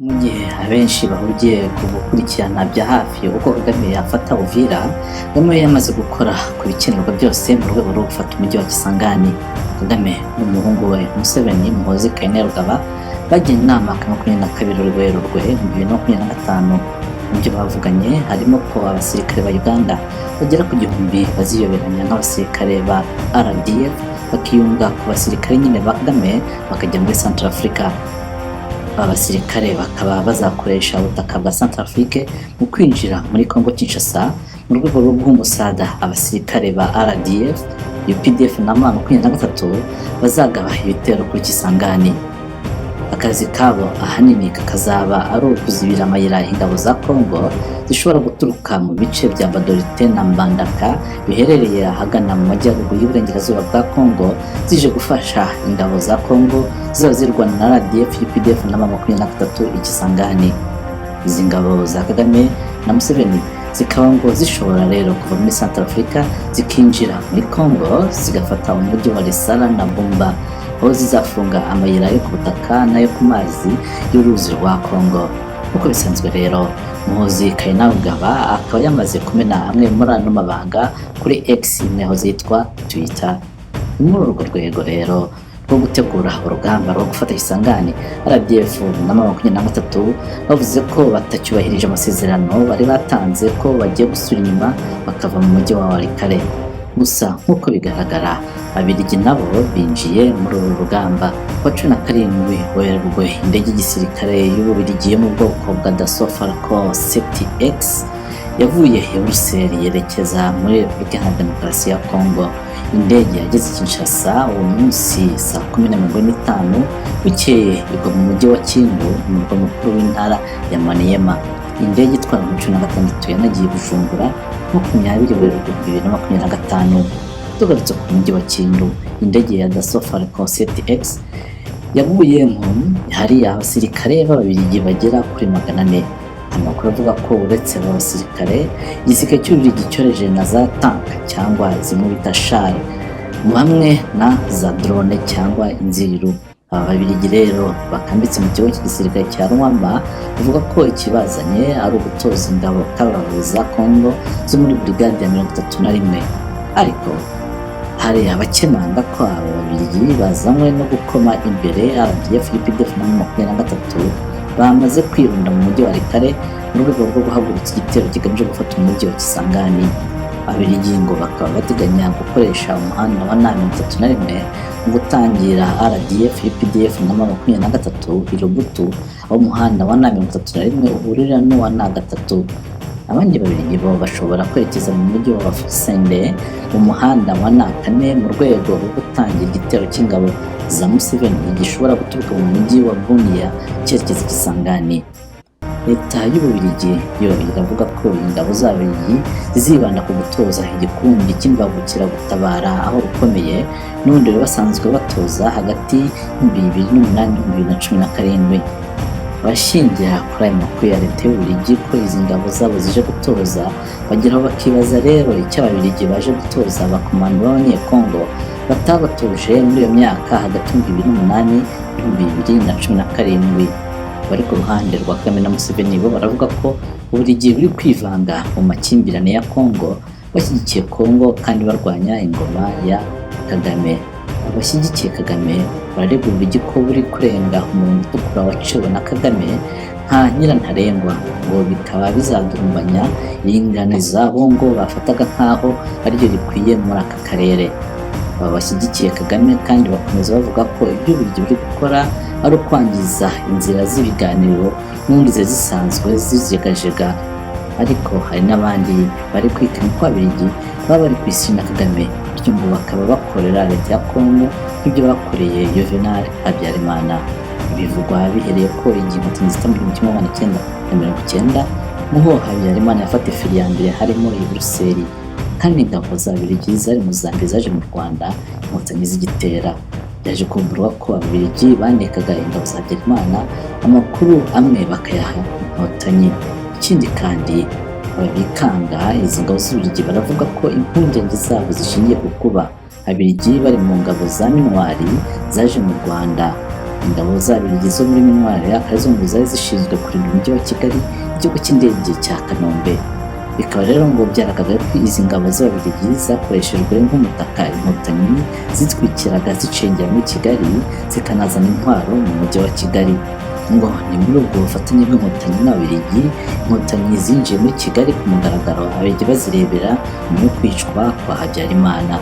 Mu gihe abenshi bahugiye ku gukurikirana bya hafi uko Kagame yafata Uvira, Kagame yamaze gukora ku bikenerwa byose mu rwego rwo gufata umujyi wa Kisangani. Kagame n'umuhungu we Museveni Muhoozi Kainerugaba bagiye inama ku 22 Werurwe 2025. Mu byo bavuganye harimo ko abasirikare ba Uganda bagera ku 1000 baziyoberanya n'abasirikare ba RDF bakiyunga ku basirikare nyine ba Kagame bakajya muri Central Africa. Abasirikare bakaba bazakoresha ubutaka bwa Central Afrique mu kwinjira muri Congo Kinshasa mu rwego rwo guha umusada abasirikare ba RDF, UPDF na M23 bazagaba ibitero kuri Kisangani. Akazi kabo ahanini kakazaba ari ukuzibira amayira ingabo za Congo zishobora guturuka mu bice bya Badorite na Mbandaka biherereye ahagana mu majyaruguru y'uburengerazuba bwa Congo, zije gufasha ingabo za Congo ziba zirwana na RDF, UPDF na M23 Ikisangani. Izi ngabo za Kagame na Museveni zikaba ngo zishobora rero kuva muri Central Africa zikinjira muri Congo zigafata umujyi wa Lesala na Bumba, aho zizafunga amayira yo ku butaka n'ayo ku mazi y'uruzi rwa Congo. Uko bisanzwe rero Muhoozi Kainerugaba akaba yamaze kumena amwe muri ano mabanga kuri X neho zitwa Twitter. Muri urwo rwego rero rwo gutegura urugamba rwo gufata Kisangani, RDF na M23 bavuze ko batacyubahirije amasezerano bari batanze ko bagiye gusura inyuma bakava mu mujyi wa Walikale. Gusa nk'uko bigaragara Ababiligi nabo binjiye muri uru rugamba. Ku wa 17 Werurwe indege y'igisirikare y'Ububiligi yo mu bwoko bwa Dassault Falcon 7X yavuye i Bruxelles yerekeza muri Repubulika ya Demokarasi ya Congo. Indege yageze Kinshasa uwo munsi saa 10:45 bukeye igwa mu mujyi wa Kindu, umurwa mukuru w'intara ya Maniema. Indege itwara mu 16 yanagiye Bujumbura 20 Werurwe 2025. Tugarutse ku mujyi wa Kindu, indege ya Dassault Falcon 7X yaguye hari abasirikare b'Ababiligi bagera kuri 400. Amakuru avuga ko uretse aba basirikare, igisirikare cy'Ububiligi cyoreje na za tank cyangwa zimwe bita char hamwe na za drone cyangwa inziriru. Aba Babiligi rero bakambitse mu kigo cy'igisirikare cya Rwamba bavuga ko ikibazanye ari ugutoza ingabo kabuhariwe za Congo zo muri brigade ya 31. Ariko hari abakemanga ko aba Babiligi bazanywe no gukoma imbere RDF, UPDF na M23 bamaze kwirunda mu mujyi wa Walikale mu rwego rwo guhagurutsa igitero kigamije gufata umujyi wa Kisangani. Ababiligi ngo bakaba bateganya gukoresha umuhanda wa N31 mu gutangira RDF, UPDF na M23 i Lubutu, aho umuhanda wa N31 uhurira n'uwa N3. Abandi Babiligi bo bashobora kwerekeza mu mujyi wa Fusende mu muhanda wa N4 mu rwego rwo gutangira igitero cy'ingabo za Museveni gishobora guturuka mu mujyi wa Bunia cyerekeza Kisangani. Leta y'Ububiligi yo iravuga ko ingabo z'Ababiligi zizibanda ku gutoza igikundi cy'imbangukiragutabara aho rukomeye n'ubundi basanzwe batoza hagati y'2008 Abashingira kuri aya makuru ya leta y'Ububiligi ko izi ngabo zabo zije gutoza, bageraho bakibaza rero icyo Ababiligi baje gutoza abakomando b'Abanyekongo batabatuje muri iyo myaka hagati y'2008 n'2017. Bari ku ruhande rwa Kagame na Museveni bo baravuga ko Ububiligi buri kwivanga mu makimbirane ya Congo, bashyigikiye Congo kandi barwanya ingoma ya Kagame. Abashyigikiye Kagame bararega Ububiligi ko buri kurenga umurongo utukura waciwe na Kagame nka nyirantarengwa, ngo bikaba bizadurumbanya iringaniza bo ngo bafataga nk'aho ariryo rikwiye muri aka karere. Aba bashyigikiye Kagame kandi bakomeza bavuga ko ibyo Ububiligi buri gukora ari ukwangiza inzira z'ibiganiro n'ubundi zisanzwe zizigajega. Ariko hari n'abandi bari kwikana ko Ababiligi baba bari kwisina Kagame, bityo ngo bakaba bakorera leta ya Congo nk'ibyo bakoreye Juvenal Habyarimana. Bivugwa bihereye ko ingingo zita mu 1990 muho Habyarimana yafata ifiri ya mbere harimo i Bruxelles, kandi ingabo z'Ababiligi zari mu Zambia zaje mu Rwanda inkotanyi zigitera. Yaje kumburwa ko Ababiligi bandekaga ingabo za Habyarimana, amakuru amwe bakayaha inkotanyi. Ikindi kandi ababikanga izi ngabo z'Ububiligi baravuga ko impungenge zabo zishingiye ku kuba Ababiligi bari mu ngabo za Minwari zaje mu Rwanda. ingabo z'Ababiligi zo muri Minwari akaba arizo ngo zari zishinzwe kurinda umujyi wa Kigali, ikigo cy'indege cya Kanombe. Bikaba rero ngo byaragaragaye ko izi ngabo z'Ababiligi zakoreshejwe nk'umutaka inkotanyi zitwikiraga zicengera muri Kigali zikanazana intwaro mu mujyi wa Kigali. Ngo ni muri ubwo bufatanye bw'inkotanyi n'Ababiligi inkotanyi zinjiye muri Kigali ku mugaragaro, Ababiligi bazirebera nyuma yo kwicwa kwa Habyarimana.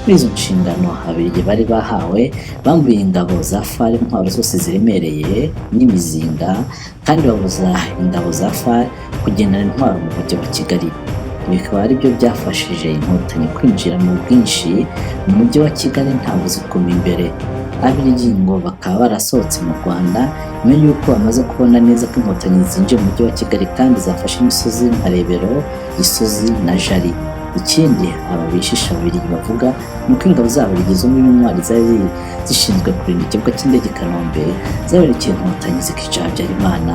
Muri izo nshingano Ababiligi bari bahawe, bambuye ingabo za FAR intwaro zose ziremereye n'imizinga, kandi babuza ingabo za FAR kugendana intwaro mu mujyi wa Kigali. Bikaba ari byo byafashije inkotanyi kwinjira mu bwinshi mu mujyi wa Kigali nta buzikoma imbere. Ababiligi ngo bakaba barasohotse mu Rwanda nyuma y'uko bamaze kubona neza ko inkotanyi zinjiye mu mujyi wa Kigali kandi zafashe imisozi nka Rebero, Gisozi na Jali. Ikindi aba bishisha Ababiligi bavuga ni uko ingabo z'Ababiligi zo muri Minwari zari zishinzwe kurinda ikibuga cy'indege i Kanombe zaberekeye inkotanyi zikica Habyarimana.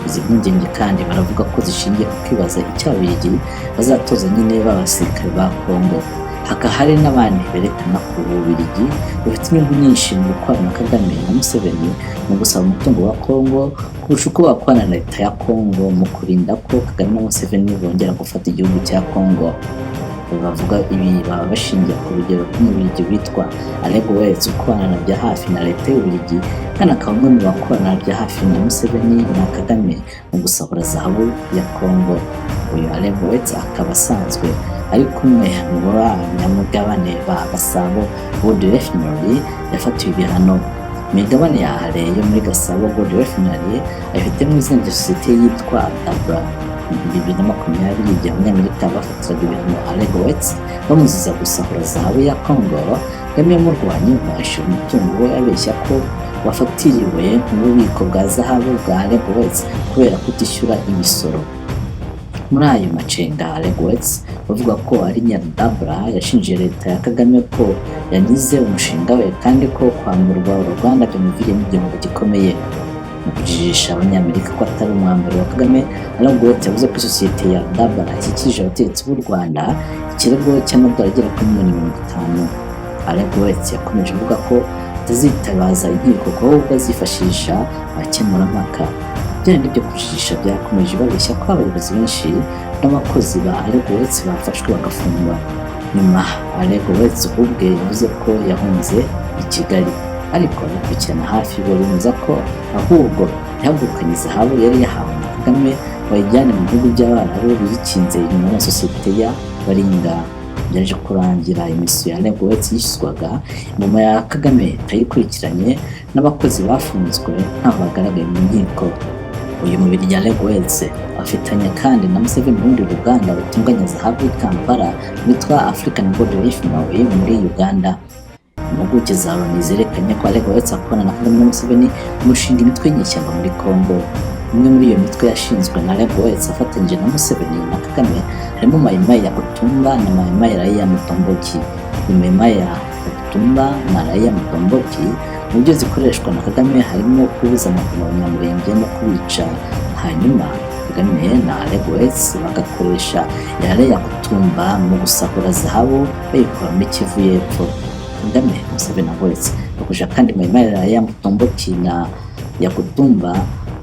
Izi mpungenge kandi baravuga ko zishingiye ku kwibaza icyo Ababiligi bazatoza nyine b'abasirikare ba Kongo. Hakaba hari n'abandi berekana ko Ububiligi bufite inyungu nyinshi mu gukorana na Kagame na Museveni mu gusaba umutungo wa Kongo kurusha uko bakorana na leta ya Kongo mu kurinda ko Kagame na Museveni bongera gufata igihugu cya Kongo. Bavuga ibi baba bashingiye ku rugero rw'Umubiligi witwa Alego Wets ukorana bya hafi na leta y'Ububiligi, kandi akaba umwe mu bakorana bya hafi na Museveni na Kagame mu gusahura zahabu ya Kongo. Uyu Alego Wets akaba asanzwe ari kumwe mu banyamugabane ba Gasabo Gold Refinery yafatiwe ibihano. Imigabane ya Hale yo muri Gasabo Gold Refinery ayifitemo izindi sosiyete yitwa Dabra. Mu 2020 igihe Abanyamerika bafatiraga ibihano Alego Wets bamuziza gusahura zahabu ya Kongo, Kagame yamurwanye bahishe umutungo we abeshya ko wafatiriwe mu bubiko bwa zahabu bwa Alego Wets kubera kutishyura imisoro. Muri ayo macenga Alego Wets bavuga ko ari Nyarudabra yashinje leta ya Kagame ko yanize umushinga we kandi ko kwamburwa Rwanda byamuviriyemo igihombo gikomeye. Mu kujijisha Abanyamerika ko atari umwambaro wa Kagame, Alego Wets yavuze ko isosiyete ya Dabra ishyikirije abategetsi b'u Rwanda ikirego cy'amadolari agera kuri miliyoni 50. Alego Wets yakomeje avuga ko atazitabaza inkiko ko ahubwo azifashisha abakemurampaka. Byari byo kujijisha byakomeje babeshya ko abayobozi benshi n'abakozi ba Alego Wets bafashwe bagafungwa. Nyuma Alego Wets ubwe yavuze ko yahunze i Kigali, ariko abakurikirana hafi bemeza ko ahubwo yahagurukanye zahabu yari yahawe na Kagame wayijyane mu bihugu by'Abarabu biyikinze inyuma ya sosiyete ya Baringa. Byaje kurangira imisiyo ya Alego Wets yishyuzwaga nyuma ya Kagame itayikurikiranye n'abakozi bafunzwe ntaho bagaragaye mu nkiko. Uyu mubiri ya Alego Wets afitanye kandi na Museveni n'urundi ruganda rutunganya zahabu i Kampala rwitwa African Gold Refinery muri Uganda. Impuguke za Loni zerekanye ko Alego Wets akorana na Kagame na Museveni mu gushinga imitwe y'inyeshyamba muri Kongo. Imwe muri iyo mitwe yashinzwe na Alego Wets afatanyije na Museveni na Kagame harimo Mai Mai ya Kutumba na Mai Mai Raia Mutomboki. Mai Mai ya Kutumba na Raia Mutomboki mu buryo zikoreshwa na Kagame harimo kubuza abanyamurenge no kubica, hanyuma Kagame na Alego Wets bagakoresha ya Raia Kutumba mu gusahura zahabu bayikura muri Kivu y'Epfo. Kagame, Museveni na Wets bakoresha kandi Mai Mai Raia Mutomboki na ya Kutumba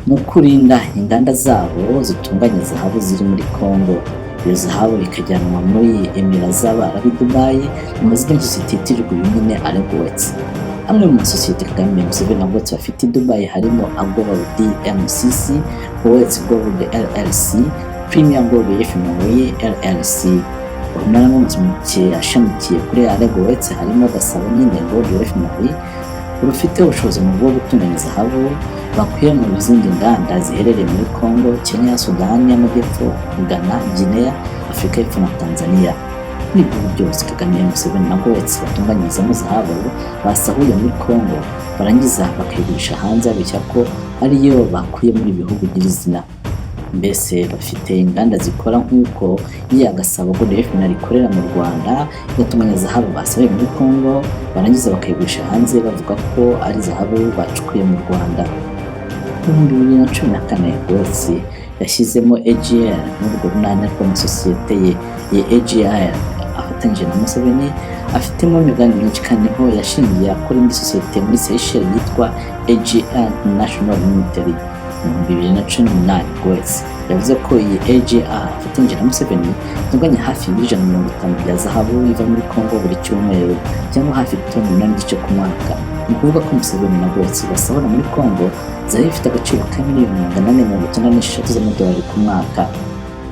mu kurinda inganda zabo zitunganya zahabu ziri muri Kongo. Iyo zahabu ikajyanwa muri Emira z'Abarabu i Dubai mu mazina y'isosiyete yitirirwa nyine Alego Wets. Amwe mu masosiyete Kagame, Museveni na Wets bafite i Dubai harimo Gold DMCC, Wets Gold LLC, Premier Gold Refinery LLC. Urunana rw'amasosiyete ashamikiye kuri Alego Wets harimo Gasabo nyine Gold Refinery rufite ubushobozi mu bwo gutunganya zahabu bakuye mu zindi nganda ziherereye muri Kongo, Kenya, Sudani y'Amajyepfo, Ghana, Guinea, Afurika y'Epfo na Tanzania. Muri ibyo byose Kagame, Museveni na Wets batunganyirizamo zahabu basahuye muri Kongo barangiza bakayigurisha hanze babeshya ko ariyo bakuye muri bihugu nyirizina. Mbese bafite inganda zikora nk'uko iya Gasabo Gold Refinery ikorera mu Rwanda igatunganya zahabu basahuye muri Kongo barangiza bakayigurisha hanze bavuga ko ari zahabu bacukuye mu Rwanda. Mu 2014 Wets yashyizemo AGR n'urwo runana rw'amasosiyete ye AGR afatanyije na Museveni afitemo imigabane myinshi kandi niho yashingiye akora indi sosiyete muri Seychelles yitwa AGR National Limited mu 2018. Goetz yavuze ko iyi AGR afatanyije na Museveni yaganye hafi $150 bya zahabu iva muri Congo buri cyumweru cyangwa hafi toni 8 ku mwaka. Ni ukuvuga ko Museveni na Goetz basahura muri Congo zahabu ifite agaciro ka $496 z'amadolari ku mwaka.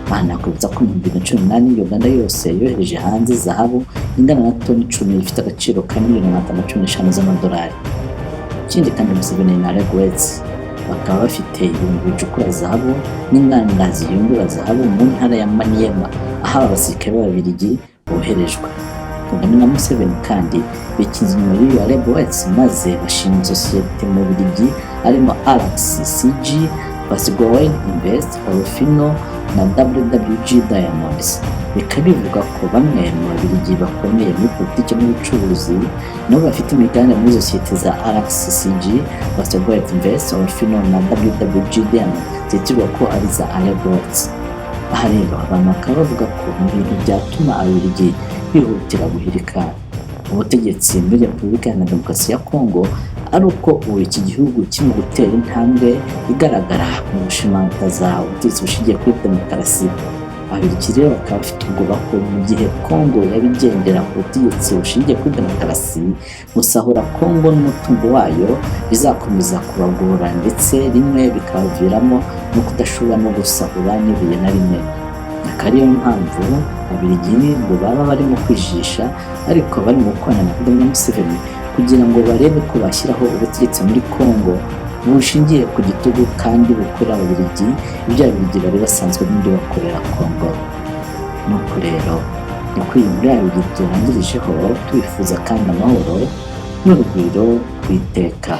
Banakwibutsa ko mu 2018 Uganda yose yohereje hanze zahabu ingana na toni 10 ifite agaciro ka $515 z'amadolari. Ikindi kandi Museveni na Goetz bakaba bafite ibintu bicukura zahabu n'inganda ziyungura zahabu mu ntara ya Maniema aho abasirikare b'Ababiligi boherejwe. Kagame na Museveni kandi bikinze inyuma y'uyu Goetz maze bashinga sosiyete mu Bubiligi arimo RCCG, Basgowen Invest, Orofino na WWG Diamonds. Bikaba bivuga ko bamwe mu Babiligi bakomeye muri politiki n'ubucuruzi nabo bafite imigabane muri sosiyete za RCCG, Basgowen Invest, Orofino na WWG Diamonds zitirirwa ko ari za Goetz. Aha rero abantu bakaba bavuga ko mu bintu byatuma Ababiligi bihutira guhirika ubutegetsi muri Repubulika ya Demokarasi ya Kongo ari uko ubu iki gihugu kirimo gutera intambwe igaragara mu gushimantaza ubutegetsi bushingiye kuri demokarasi. Ababiligi rero bakaba bafite ubwoba ko mu gihe Kongo yabigendera ku butegetsi bushingiye kuri demokarasi, gusahura Kongo n'umutungo wayo bizakomeza kubagora ndetse rimwe bikabaviramo no kudashobora no gusahura n'ibuye na rimwe. Ariyo mpamvu Ababiligi ngo baba barimo kwijisha ariko barimo gukorana na Kagame na Museveni kugira ngo barebe ko bashyiraho ubutegetsi muri Kongo bushingiye ku gitugu kandi bukorera Ababiligi ibyo Ababiligi bari basanzwe n'undi bakorera Kongo. Nuko rero ni kuri iyi Ababiligi turangirijeho tubifuza kandi amahoro n'urugwiro ku iteka.